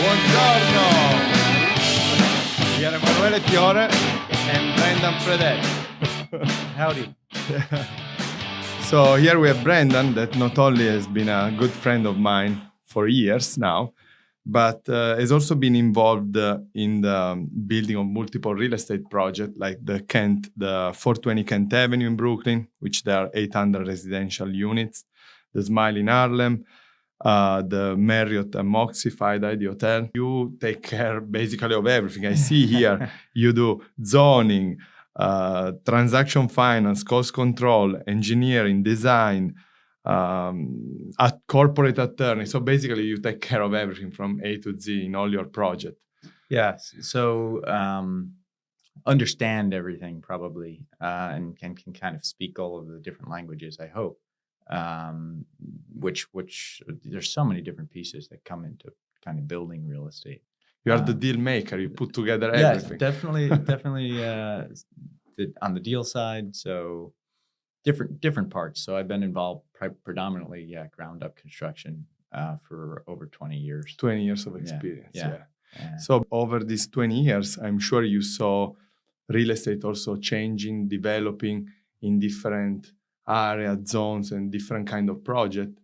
Buongiorno! We are Emanuele Fiore and Brendan Fredet. Howdy. So here we have Brendan, that not only has been a good friend of mine for years now, but has also been involved in the building of multiple real estate projects like the 420 Kent Avenue in Brooklyn, which there are 800 residential units, the Smile in Harlem, the Marriott and Moxie 5-Day Hotel. You take care basically of everything. I see here you do zoning, transaction finance, cost control, engineering, design, a corporate attorney. So basically you take care of everything from A to Z in all your projects. Yes. So understand everything probably and can kind of speak all of the different languages, I hope. Which there's so many different pieces that come into kind of building real estate. You are the deal maker. You put together everything. Yes, definitely on the deal side. So different parts. So I've been involved predominantly, ground up construction for over 20 years. 20 years of experience. Yeah. So over these 20 years, I'm sure you saw real estate also changing, developing in different area, zones, and different kind of project.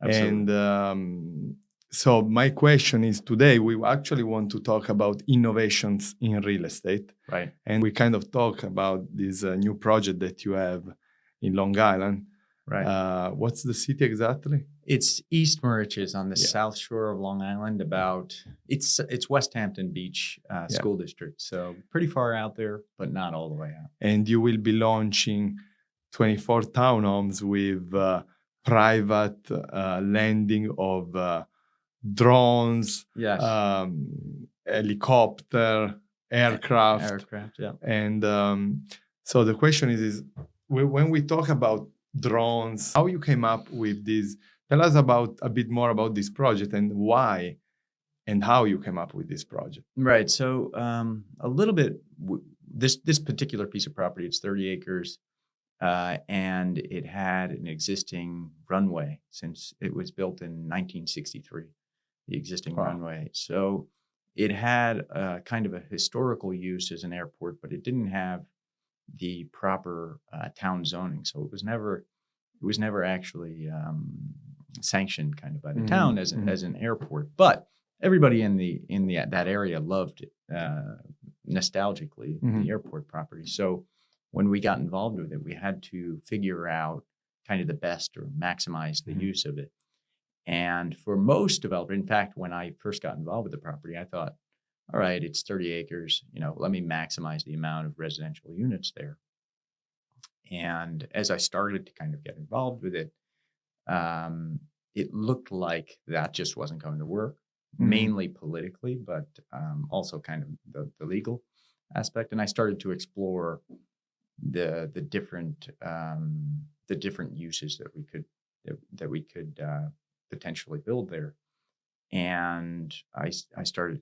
Absolutely. And so my question is, today we actually want to talk about innovations in real estate. Right. And we kind of talk about this new project that you have in Long Island. Right. What's the city exactly? It's East Moriches on the south shore of Long Island. It's West Hampton Beach School District. So pretty far out there, but not all the way out. And you will be launching 24 townhomes with private landing of drones, yes, helicopter, aircraft. Yeah. And so the question is when we talk about drones, how you came up with this? Tell us a bit more about this project and why and how you came up with this project. Right. So a little bit, this particular piece of property, it's 30 acres. And it had an existing runway since it was built in 1963, the existing runway. So it had kind of a historical use as an airport, but it didn't have the proper town zoning. So it was never actually sanctioned kind of by the town as an airport. But everybody in that area loved it, nostalgically the airport property. So when we got involved with it, we had to figure out kind of the best or maximize the use of it. And for most developers, in fact, when I first got involved with the property, I thought, all right, it's 30 acres, let me maximize the amount of residential units there. And as I started to kind of get involved with it, it looked like that just wasn't going to work, mainly politically, but also kind of the legal aspect. And I started to explore the different uses that we could potentially build there. And I started.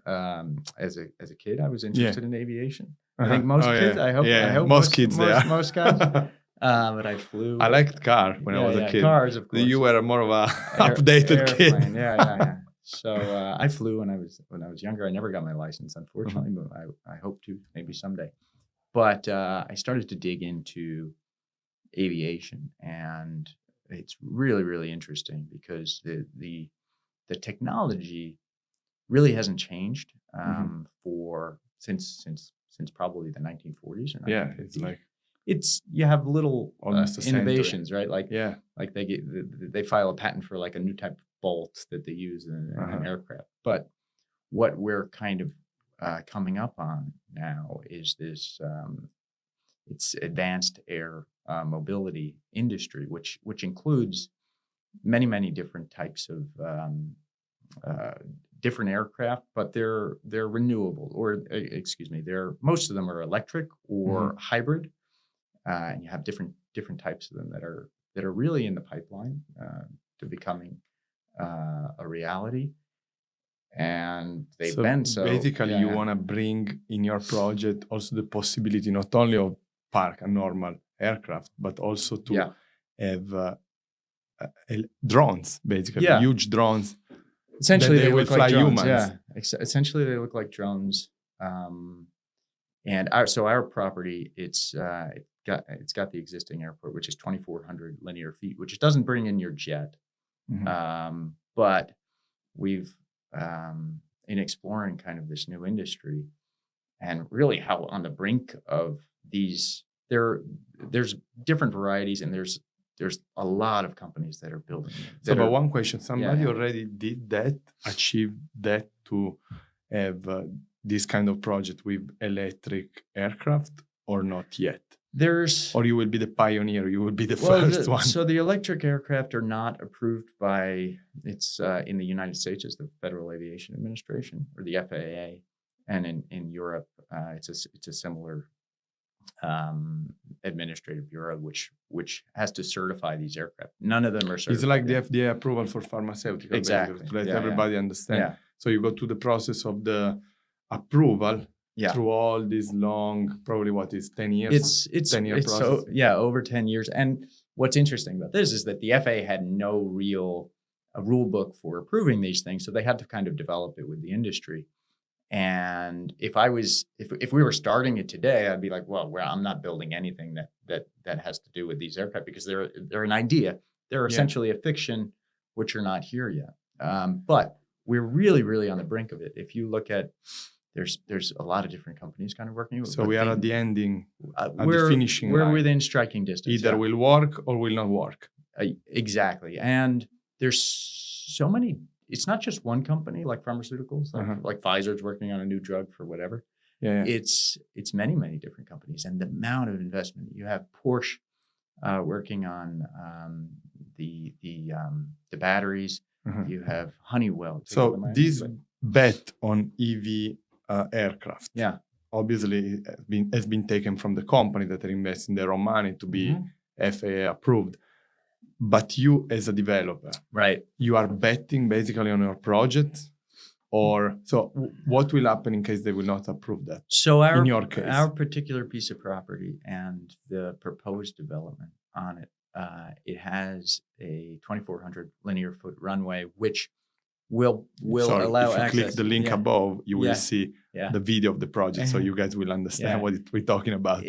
As a kid, I was interested in aviation. I think most kids. I hope most kids most guys. But I flew. I liked car when I was a kid. Cars, of course. You were more of a updated airplane. kid. Yeah. So I flew when I was younger. I never got my license, unfortunately, but I hope to maybe someday. But I started to dig into aviation, and it's really, really interesting because the technology really hasn't changed since probably the 1940s or 1950s. It's you have little innovations, right? Like they file a patent for like a new type of bolt that they use in an aircraft. But what we're kind of coming up on now is this it's advanced air mobility industry, which includes many different types of different aircraft, but they're renewable, or most of them are electric or hybrid, and you have different types of them that are really in the pipeline to becoming a reality. And they've been so. Basically, you want to bring in your project also the possibility not only of park a normal aircraft, but also to have drones, basically huge drones Essentially, they they will look fly like drones. humans. Yeah, essentially they look like drones. And our property, it's got the existing airport, which is 2,400 linear feet, which doesn't bring in your jet. But we've in exploring kind of this new industry, and really how on the brink of these, there's different varieties, and there's a lot of companies that are building it. So, but one question: somebody yeah. already did that, achieved that to have this kind of project with electric aircraft, or not yet? Or you will be the pioneer. You will be the first one. So the electric aircraft are not approved by, it's in the United States, it's the Federal Aviation Administration, or the FAA, and in Europe, it's a similar administrative bureau which has to certify these aircraft. None of them are certified. It's like the FDA approval for pharmaceutical, exactly, to let everybody understand. Yeah. So you go to the process of the approval through all this long, probably 10 years? It's 10-year process. So over 10 years. And what's interesting about this is that the FAA had no real rule book for approving these things, so they had to kind of develop it with the industry. And if we were starting it today, I'd be like, well, I'm not building anything that has to do with these aircraft, because they're an idea. They're essentially a fiction, which are not here yet. But we're really, really on the brink of it. If you look at, there's a lot of different companies kind of working. So we are at the ending, at the finishing line. We're within striking distance. Either will work or will not work. Exactly. And there's so many. It's not just one company like pharmaceuticals, like Pfizer's working on a new drug for whatever. Yeah. It's many, many different companies, and the amount of investment. You have Porsche working on the batteries. You have Honeywell. So this bet on EV aircraft, obviously has been taken from the company that are investing their own money to be FAA approved. But you, as a developer, right? You are betting basically on your project, or so. What will happen in case they will not approve that? So in your case, our particular piece of property and the proposed development on it, it has a 2,400 linear foot runway, which will allow access. If you click the link above, you will see the video of the project, so you guys will understand what we're talking about.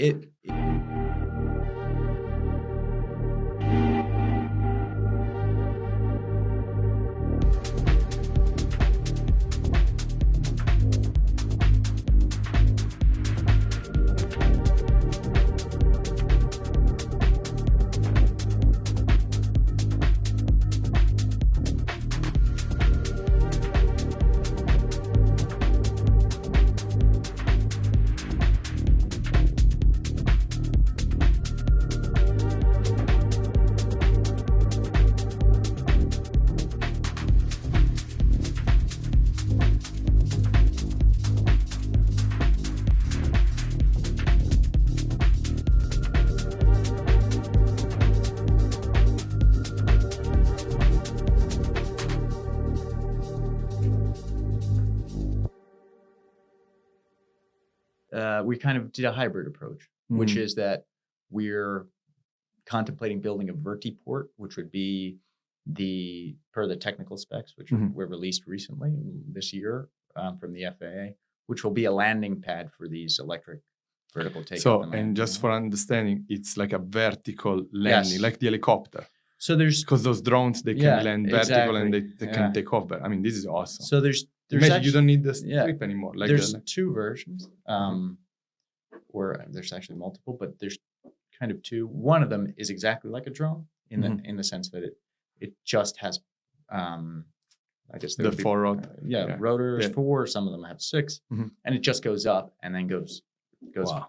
We kind of did a hybrid approach, which is that we're contemplating building a vertiport, which would be per the technical specs, which were released recently this year from the FAA, which will be a landing pad for these electric vertical takeoff. So, and just for understanding, it's like a vertical landing, like the helicopter. So because those drones, they can land vertical and they can take off. But I mean, this is awesome. So there's you don't need the strip anymore. Like there's two versions, or there's actually multiple, but there's kind of two. One of them is exactly like a drone in the sense that it just has, I guess the four rotors, 4. Some of them have 6, and it just goes up and then goes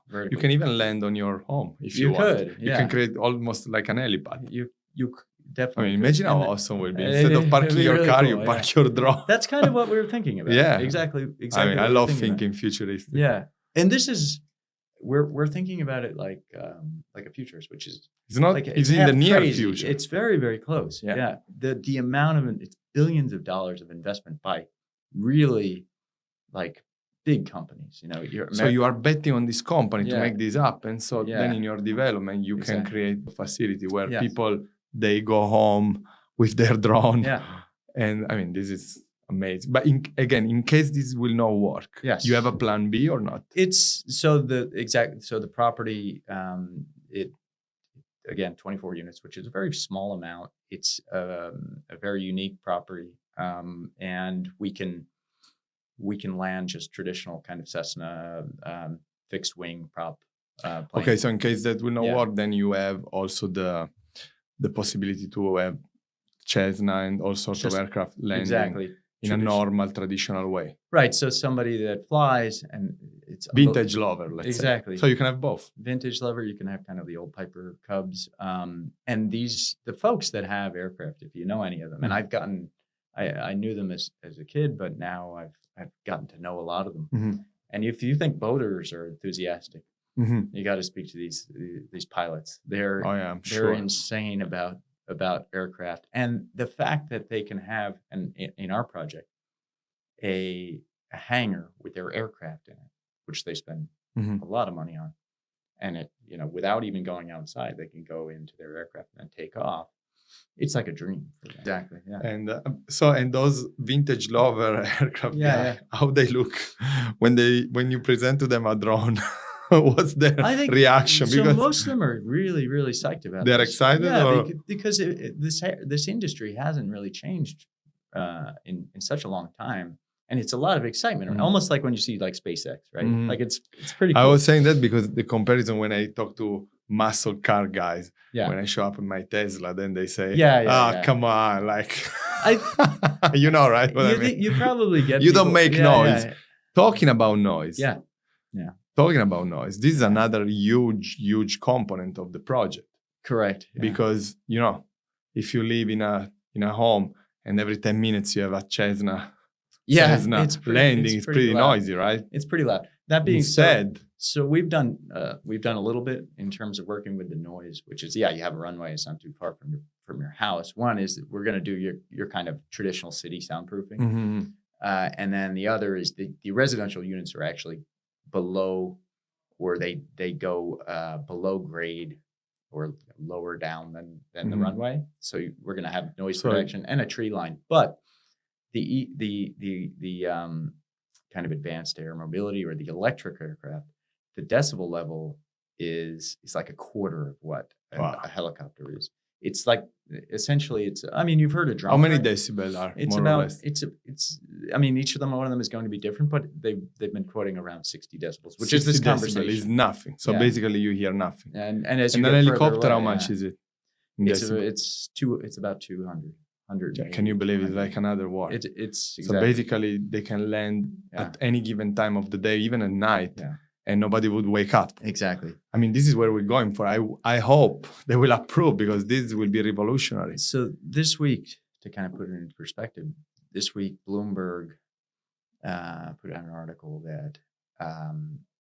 vertically. You can even land on your home if you want. You can create almost like an helipad. You definitely. I mean, imagine how awesome it would be. Instead of parking your car, you park your drone. That's kind of what we were thinking about. Exactly. I mean, I love thinking futuristic. Yeah, and this is we're thinking about it like a futurist, which is it's not. Like, it's in the near future. It's very, very close. Yeah. The amount of it's billions of dollars of investment by really like big companies. So you are betting on this company to make this happen. So then in your development, you can create a facility where people they go home with their drone. Yeah. And I mean, this is Amazing. But in case this will not work, Yes. you have a plan B or not? It's so the property, it again 24 units, which is a very small amount. It's a very unique property, and we can land just traditional kind of Cessna fixed wing prop plane. Okay, so in case that will not Yeah. work, then you have also the possibility to have Cessna and all sorts of Just- aircraft landing Exactly. in a normal, traditional way. Right. So somebody that flies and it's Vintage lover, let's exactly. say. So you can have both. Vintage lover, you can have kind of the old Piper Cubs. And the folks that have aircraft, if you know any of them, and I've gotten, I knew them as a kid, but now I've gotten to know a lot of them. Mm-hmm. And if you think boaters are enthusiastic, Mm-hmm. you got to speak to these pilots. They're I'm they're sure. insane about aircraft, and the fact that they can have in our project a hangar with their aircraft in it, which they spend Mhm. a lot of money on, and it without even going outside, they can go into their aircraft and take off. It's like a dream for them. Exactly. Yeah. And those vintage lover aircraft, Yeah. how they look when you present to them a drone. What's their I think reaction? So Because most of them are really, really psyched about. they're this. excited, yeah, or? because this industry hasn't really changed in such a long time, and it's a lot of excitement. Mhm. Almost like when you see like SpaceX, right? Mhm. Like it's pretty cool. I was saying that because the comparison when I talk to muscle car guys, Yeah. when I show up in my Tesla, then they say, Yeah. come on, like, I- you know, right? What I mean? You probably get You don't people- make yeah, noise. yeah. Talking about noise. Yeah. Talking about noise. This is another huge component of the project. Correct. Yeah. Because, if you live in a home and every 10 minutes you have a Cessna landing, it's pretty loud. noisy, right? It's pretty loud. That being Instead, so we've done a little bit in terms of working with the noise, which is you have a runway. It's not too far from your house. One is that we're going to do your kind of traditional city soundproofing, mhm. and then the other is the residential units are actually below, or they go below grade or lower down than the Mhm. runway. So we're going to have noise So- protection and a tree line, but the kind of advanced air mobility or the electric aircraft, the decibel level is like a quarter of what Wow. a helicopter is. It's like essentially you've heard of drone. How many right? decibel are It's more or about less? it's each of them, one of them is going to be different, but they've been quoting around 60 decibels, which is this 60 decibel conversation. is nothing. So Yeah. basically you hear nothing. And as And you an get further helicopter, how away, much is it? in decibel? It's about 200. Can you believe it's like another war? It's So exactly. basically they can land at any given time of the day, even at night, Yeah. and nobody would wake up. Exactly. I mean, this is where we're going for. I hope they will approve because this will be revolutionary. So this week, to kind of put it into perspective, this week Bloomberg put out an article that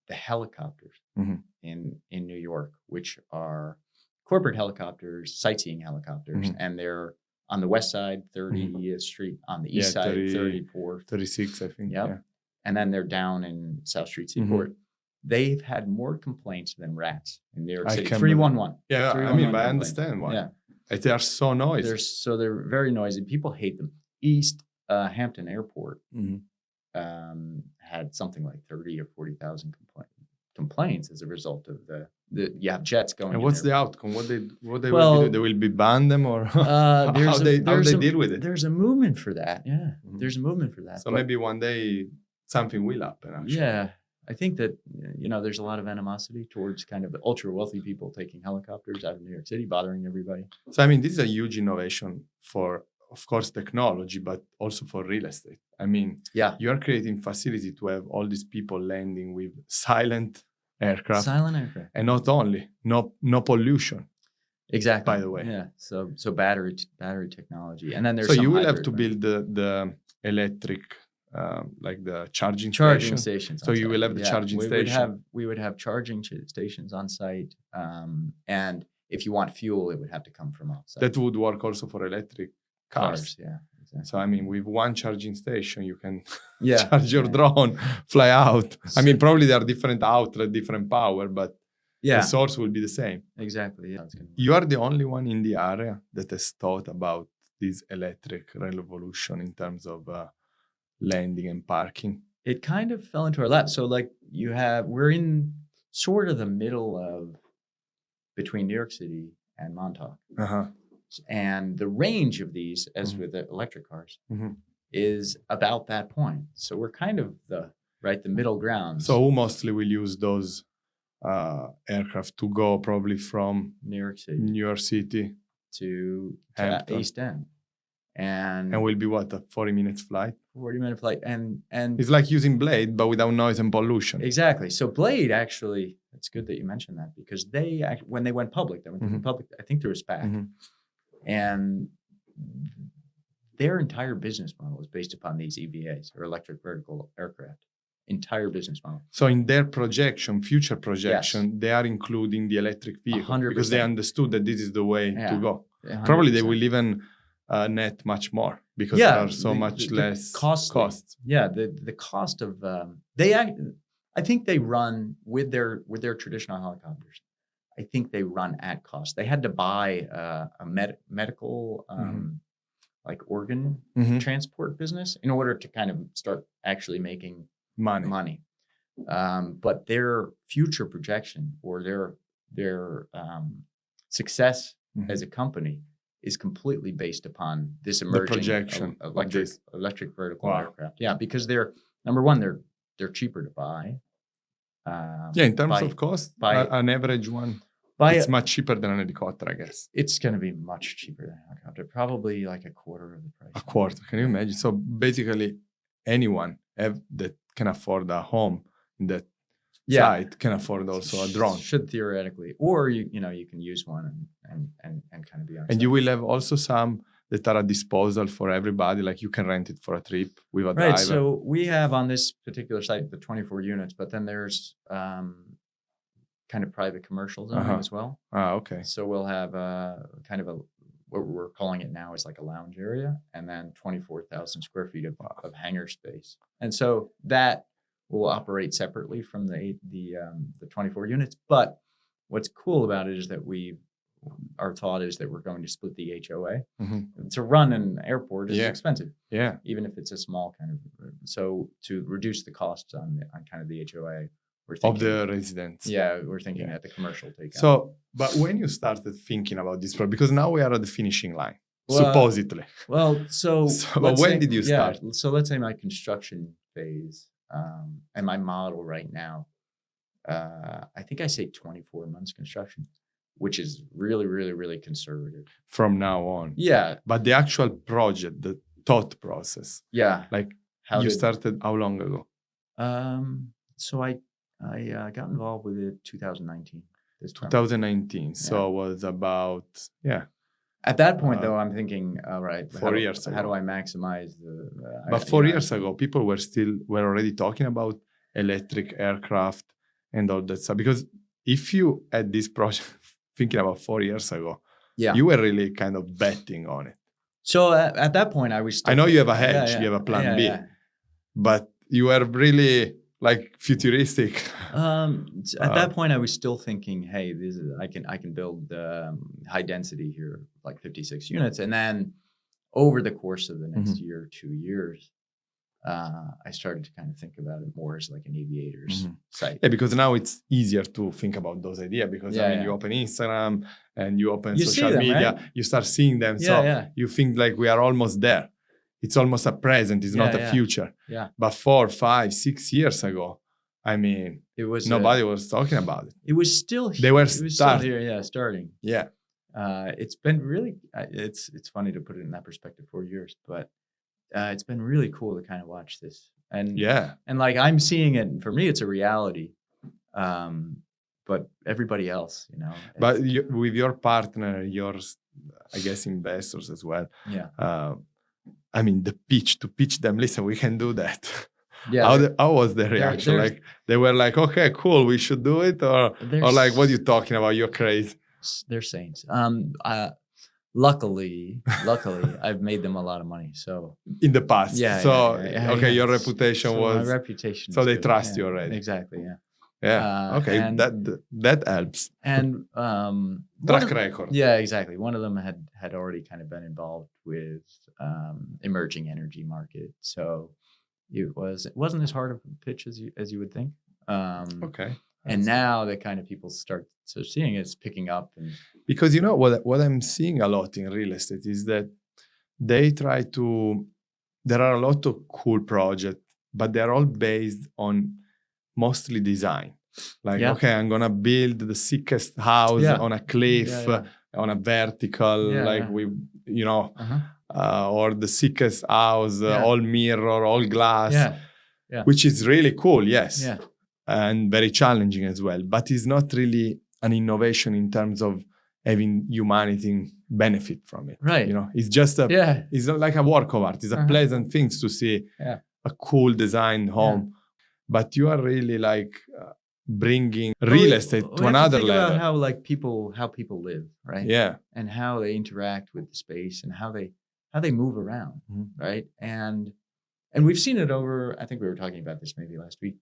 the helicopters Mhm. in New York, which are corporate helicopters, sightseeing helicopters, Mhm. and they're on the west side, 30th Street, on the east side, 34th, 36, I think. Yep. Yeah. and then they're down in South Street Seaport. They've had more complaints than rats in New York I City. can 311. Yeah, I 311 mean, but I complaints. understand why. Yeah. They are so noisy. They're very noisy. People hate them. East Hampton Airport Mhm. had something like 30 or 40,000 complaints as a result of the you have jets going. And in what's there. the outcome? What they Well, will do? They will be ban them or how they deal with it? There's a movement for that. Yeah, Mhm. there's a movement for that. So maybe one day something will happen. Actually. Yeah, I think that there's a lot of animosity towards kind of ultra wealthy people taking helicopters out of New York City, bothering everybody. So I mean, this is a huge innovation for, of course, technology, but also for real estate. I mean, Yeah, you are creating facility to have all these people landing with silent aircraft, silent aircraft, and not only no pollution. exactly. By the way, yeah. So battery technology, and then there's so some you will have hybrid to ones. build the electric, like the charging stations. So on you site. will have the charging station. We would have charging stations on site, and if you want fuel, it would have to come from outside. That would work also for electric cars. Yeah, exactly. So I mean, with one charging station, you can Yeah, charge your drone, fly out. I mean, probably there are different outlet, different power, but yeah, the source will be the same. exactly. Yeah, You are the only one in the area that has thought about this electric revolution in terms of landing and parking? It kind of fell into our lap. So like we're in sort of the middle of between New York City and Montauk. Uh-huh. And the range of these, as Mhm. with the electric cars, Mhm. is about that point. So we're kind of the middle ground. So who mostly will use those aircraft to go probably from New York City New York City to Hampton. East End, and and will be what, a 40-minute flight? 40-minute flight, and It's like using Blade, but without noise and pollution. exactly. So Blade actually, it's good that you mentioned that because when they went public, Mhm. I think through a SPAC, Mhm. and their entire business model is based upon these EVAs or electric vertical aircraft. Entire business model. So in their future projection, they are including the electric vehicle 100%. because they understood that this is the way to Yeah. go. 100%. Probably they will even net much more because there are so much less costs. Yeah, the cost of I think they run with their traditional helicopters. I think they run at cost. They had to buy a medical like organ Mhm. transport business in order to kind of start actually making money. But their future projection or their success Mhm. as a company is completely based upon this The emerging projection of this. electric vertical Wow. aircraft. Yeah, because they're number one, they're cheaper to buy. Yeah, in terms of cost, an average one, it's much cheaper than an helicopter, I guess. It's going to be much cheaper than a helicopter, probably like a quarter of the price. A quarter, can you imagine? So basically, anyone that can afford a home in that site can afford also a drone. Should theoretically, or you can use one and kind of be on. And you will have also some that are at disposal for everybody, like you can rent it for a trip with a driver. Right. So we have on this particular site the 24 units, but then there's kind of private commercial zoning as well. Okay. So we'll have kind of what we're calling it now is like a lounge area, and then 24,000 square feet of hangar space, and so that will operate separately from the 24 units. But what's cool about it is that our thought is that we're going to split the HOA. Mm-hmm. To run an airport is expensive. Yeah. Even if it's a small kind of, so to reduce the costs on kind of the HOA. Of the residents. Yeah, we're thinking that the commercial take. So, but when you started thinking about this project, because now we are at the finishing line, supposedly. Well, but when did you start? So let's say my construction phase and my model right now, I think I say 24 months construction, which is really, really, really conservative. From now on. Yeah. But the actual project, the thought process. Yeah. Like started how long ago? So I got involved with it 2019. 2019. So it was about, At that point, though, I'm thinking, all right, 4 years ago. How do I maximize But 4 years ago, people were already talking about electric aircraft and all that stuff. Because if you had this project thinking about 4 years ago, you were really kind of betting on it. So at that point, I was. I know you have a hedge, you have a plan B, but you were really like futuristic. At that point, I was still thinking, hey, I can build high density here, like 56 units, and then over the course of the next year, 2 years, I started to kind of think about it more as like an aviator's site. Yeah, because now it's easier to think about those ideas because you open Instagram and you open social media, right? You start seeing them. You think like we are almost there. It's almost a present. It's not a future. Yeah. But 4, 5, 6 years ago, I mean, nobody was talking about it. It was still. They were still here. Starting. Yeah. It's been really. It's funny to put it in that perspective. 4 years, but it's been really cool to kind of watch this. And and like I'm seeing it. For me, it's a reality. But everybody else, But with your partner, yours, I guess investors as well. Yeah. I mean, to pitch them, listen, we can do that. Yeah. How was the reaction? Like they were like, okay, cool, we should do it, or like, what are you talking about? You're crazy. They're saints. Luckily, I've made them a lot of money. So in the past, your reputation was my reputation. So they trust you already. Exactly. Yeah. Yeah. Okay. And that helps. And track record. Yeah, exactly. One of them had already kind of been involved with emerging energy market. So it wasn't as hard of a pitch as you would think. Okay. And now the kind of people start seeing it's picking up. And because what I'm seeing a lot in real estate is that they try to. There are a lot of cool projects, but they're all based on mostly design. Like, okay, I'm gonna build the sickest house on a cliff, on a vertical, or the sickest house, all mirror, all glass, which is really cool, yes, and very challenging as well. But it's not really an innovation in terms of having humanity benefit from it. Right. It's just it's not like a work of art. It's a pleasant thing to see a cool designed home. But you are really like bringing real estate to another level. About how people live, right? Yeah. And how they interact with the space and how they move around, right? And we've seen it over. I think we were talking about this maybe last week.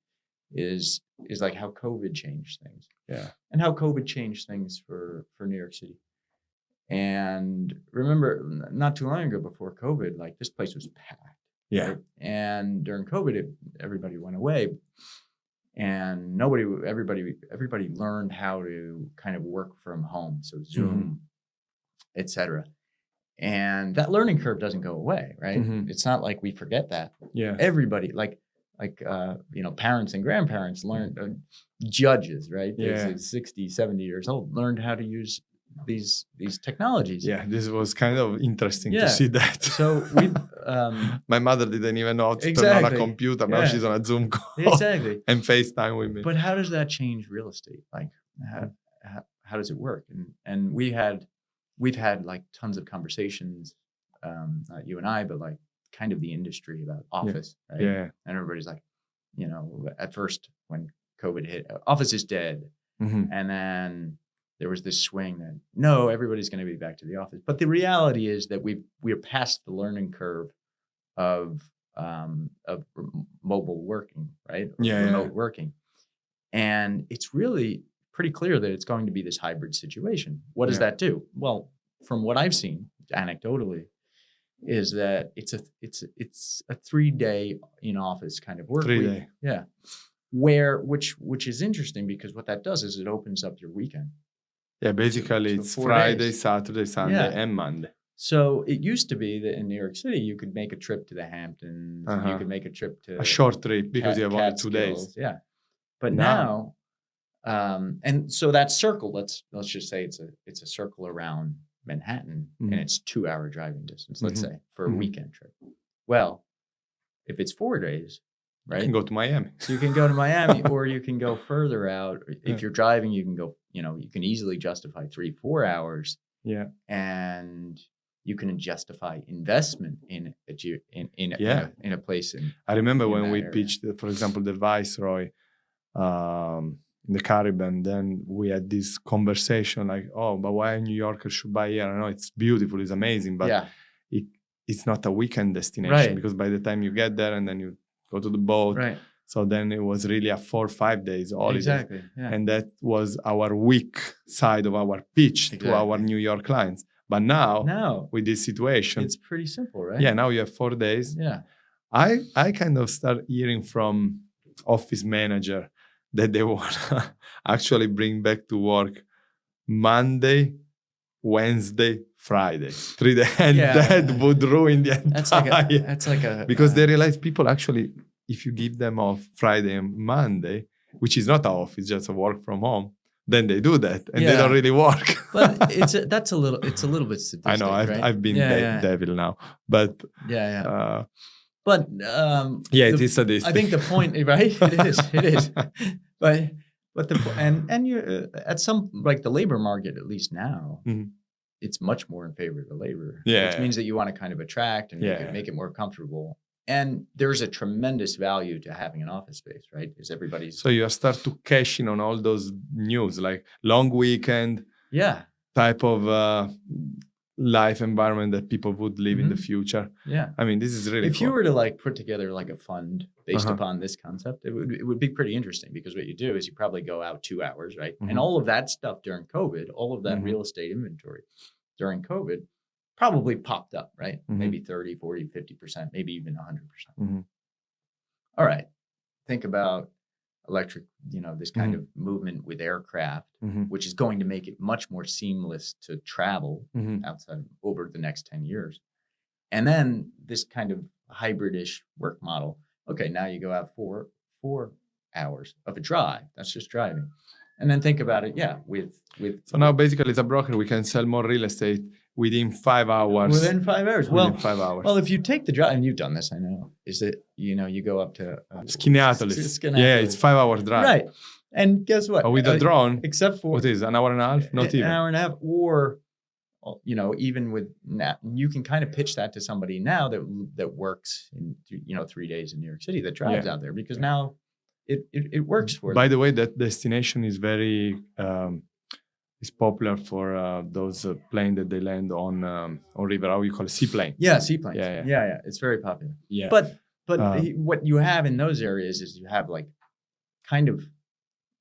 Is like how COVID changed things. Yeah. And how COVID changed things for New York City. And remember, not too long ago before COVID, like this place was packed. Yeah. Right? And during COVID, everybody went away, and everybody learned how to kind of work from home, so Zoom, etc. And that learning curve doesn't go away, right? It's not like we forget that. Yeah. Everybody, like parents and grandparents learned, judges, right? Yeah. 60, 70 years old, learned how to use these technologies. Yeah, this was kind of interesting to see that. So we, my mother didn't even know how to turn on a computer. Now she's on a Zoom call. Exactly. And FaceTime with me. But how does that change real estate? Like, how does it work? And we've had like tons of conversations, not you and I, but like kind of the industry about office, right? Yeah. And everybody's like, at first when COVID hit, office is dead. And then there was this swing that no, everybody's going to be back to the office. But the reality is that we're past the learning curve of mobile working, right? Remote working. And it's really pretty clear that it's going to be this hybrid situation. What does that do? Well, from what I've seen anecdotally, is that it's a 3-day in office kind of work 3 week. day. Yeah. Which is interesting, because what that does is it opens up your weekend. Yeah, basically it's 4 Friday, days. Saturday, Sunday, and Monday. So it used to be that in New York City, you could make a trip to the Hamptons, you could make a trip to a short trip because you have only 2 days. Yeah. But now and so that circle, let's just say it's a circle around Manhattan, and it's 2-hour driving distance, let's say, for a weekend trip. Well, if it's 4 days, right? You can go to Miami. So you can go to Miami, or you can go further out. If you're driving, you can go, you can easily justify 3-4 hours. Yeah. And you can justify investment in a place. I remember when we area. pitched, for example, the Viceroy in the Caribbean, then we had this conversation like, oh, but why a New Yorker should buy here? I know it's beautiful, it's amazing, but it's not a weekend destination, because by the time you get there and then you go to the boat, so then it was really a 4 or 5 days holiday. Exactly. Yeah. And that was our weak side of our pitch to our New York clients. But now with this situation, it's pretty simple, right? Yeah, now you have 4 days. Yeah. I kind of start hearing from office manager that they want to actually bring back to work Monday, Wednesday, Friday, 3 days. And that would ruin the entire... That's like a... Because they realize people actually, if you give them off Friday and Monday, which is not an office, just a work from home, then they do that and they don't really work. But it's a little bit sadistic. I know, I've been devil now, but but it is sadistic. I think the point, right? It is. But and you at some, like the labor market, at least now, it's much more in favor of the labor. Which means that you want to kind of attract and make it more comfortable. And there's a tremendous value to having an office space, right? Is everybody's... So you start to cash in on all those news, like long weekend type of life environment that people would live in the future. Yeah. I mean, this is really If you were to like put together like a fund based upon this concept, it would be pretty interesting, because what you do is you probably go out 2 hours, right? And all of that stuff during COVID, all of that real estate inventory during COVID probably popped up, right? Maybe 30, 40, 50%, maybe even 100%. all right, think about electric, this kind Mhm. of movement with aircraft, Mhm. which is going to make it much more seamless to travel Mhm. outside over the next 10 years. And then this kind of hybridish work model. Okay, now you go out for 4 hours of a drive. That's just driving. And then think about it, yeah, with So now basically as a broker, we can sell more real estate within 5 hours. within 5 hours. Within 5 hours. Well, if you take the drive, and you've done this, I know, is that you go up to Skineatolis. Skineatolis. Yeah, it's 5 hours drive. Right. And guess what? But with a drone, except for what is an hour and a half? Not an even. hour and a half, or even with now, you can kind of pitch that to somebody now that works in 3 days in New York City, that drives out there, because now it works for them. By the way, that destination is very is popular for those planes that they land on river. How you call it? Seaplane. Yeah, seaplanes. Yeah. It's very popular. Yeah. But what you have in those areas is you have like kind of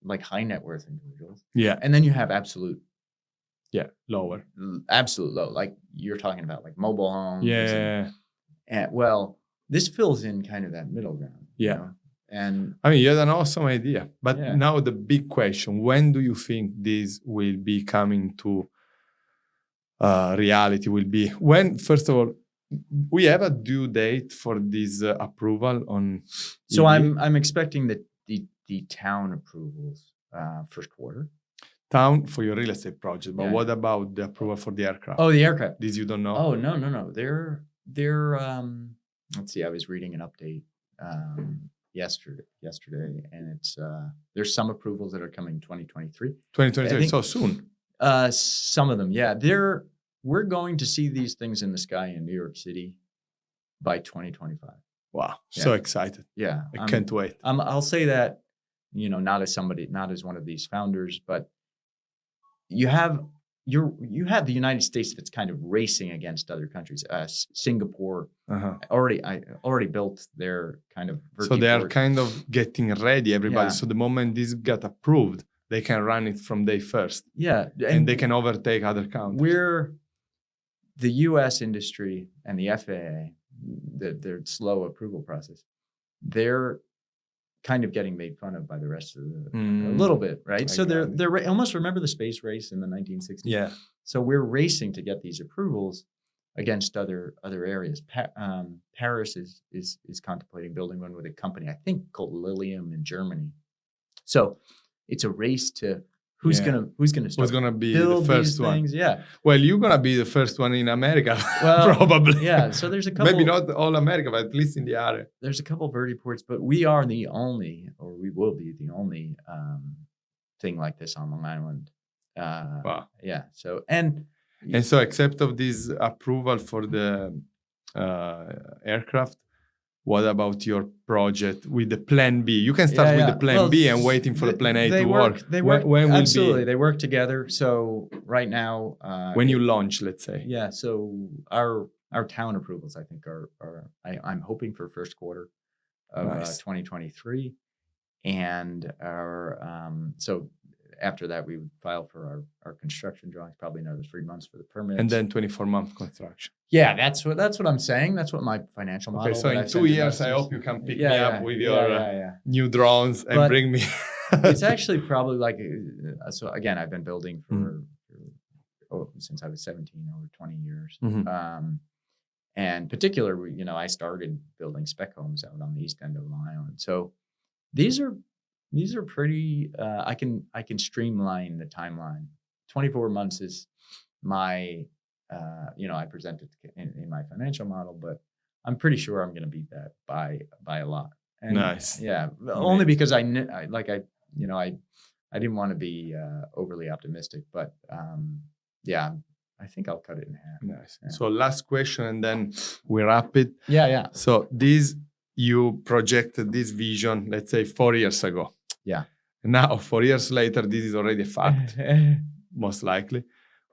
like high net worth individuals. Yeah. And then you have absolute lower. Absolute low. Like you're talking about like mobile homes. Yeah. And well, this fills in kind of that middle ground. Yeah. And I mean, you had an awesome idea. But Yeah. now the big question, when do you think this will be coming to reality? Will be when, first of all, we have a due date for this approval on so EV? I'm expecting that the town approvals first quarter. Town for your real estate project, but Yeah. what about the approval for the aircraft? Oh, the aircraft. This you don't know? Oh, no. They're let's see, I was reading an update yesterday, and it's there's some approvals that are coming 2023. 2023, I think- so soon. Some of them, yeah. We're going to see these things in the sky in New York City by 2025. Wow, so excited. Yeah. I can't wait. I'll say that, not as one of these founders, but you have the United States that's kind of racing against other countries. Singapore Uh-huh. already built their kind of vertiport. So they are kind of getting ready, everybody. Yeah. So the moment this got approved, they can run it from day first. Yeah. And they can overtake other countries. The U.S. industry and the FAA, their slow approval process, they're kind of getting made fun of by the rest of a little bit, right? So they're almost remember the space race in the 1960s. Yeah. So we're racing to get these approvals against other areas. Paris is contemplating building one with a company, I think, called Lilium in Germany. So it's a race to who's gonna be build the first these one. things. Yeah. Well, you're gonna be the first one in America, Well, probably. Yeah. So there's a couple. Maybe not all America, but at least in the area. There's a couple vertiports, but we are the only, or we will be the only thing like this on Long Island. Wow. Yeah. So and so, except of this approval for the aircraft, what about your project with the plan B? You can start with the plan B and waiting for the plan A to work. They work. When will Absolutely. They work together. So right now, when you launch, let's say. Yeah. So our town approvals, I think, I'm hoping for first quarter of 2023, and so after that we would file for our construction drawings, probably another 3 months for the permits, and then 24-month construction. Yeah, that's what I'm saying. That's what my financial model. Okay, so in 2 years, I hope you can pick me up with your new drones and bring me. It's actually probably like so. Again, I've been building since I was 17, over 20 years. Mm-hmm. And particularly, I started building spec homes out on the east end of Long Island. So these are pretty. I can streamline the timeline. 24 months is my. I present it in my financial model, but I'm pretty sure I'm going to beat that by a lot. And nice. Yeah, only because I didn't want to be overly optimistic, but I think I'll cut it in half. Nice. Yeah. So last question, and then we wrap it. Yeah. So you projected this vision, let's say 4 years ago. Yeah. Now, 4 years later, this is already a fact, most likely.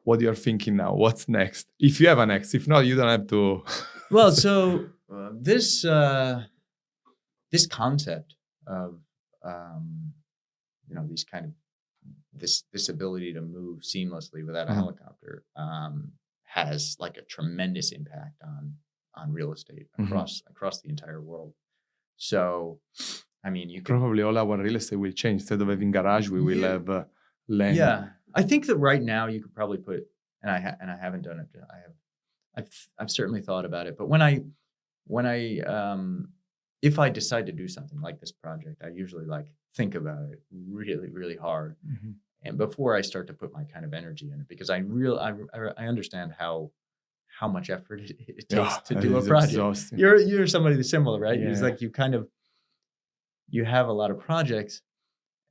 What you're thinking now? What's next? If you have a next, if not, you don't have to. Well, so this concept of these kind of this ability to move seamlessly without a helicopter has like a tremendous impact on real estate across the entire world. So, I mean, you could Probably all our real estate will change. Instead of having garage, we will have land. Yeah, I think that right now you could probably put, and I haven't done it. I've certainly thought about it, but when I if I decide to do something like this project, I usually think about it really, really hard, Mhm. and before I start to put my kind of energy in it, because I understand how much effort it takes to do a it's project. exhausting. You're somebody that's similar, right? It's Yeah. like you have a lot of projects,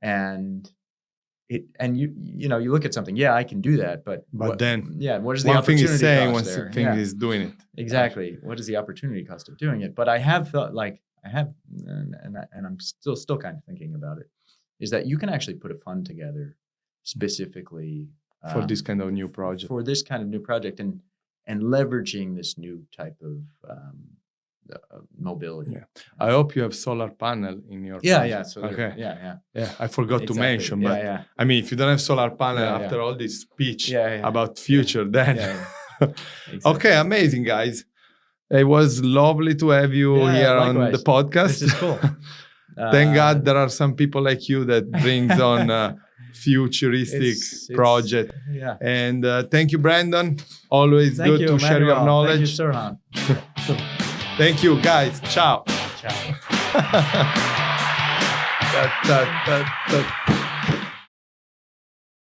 and you look at something. Yeah, I can do that, but then what is the one thing opportunity is saying, cost one there? thing Yeah. is doing it. Exactly. What is the opportunity cost of doing it? But I have thought, and I'm still kind of thinking about it, is that you can actually put a fund together specifically For this kind of new project. for this kind of new project, and leveraging this new type of mobility. Yeah. I hope you have solar panel in your Yeah, project. yeah. So okay. Yeah. I forgot to Exactly. mention, Yeah, but yeah. I mean, if you don't have solar panel Yeah, after all this speech Yeah. about future, then Exactly. okay, amazing, guys. It was lovely to have you here on likewise. the podcast. This is cool. Thank God there are some people like you that brings on futuristic project. Yeah. And thank you, Brandon. Always Thank good you, to share your Manuel. knowledge. Thank you, Sirhan. Thank you, guys. Ciao. Ciao. Ta, ta, ta, ta.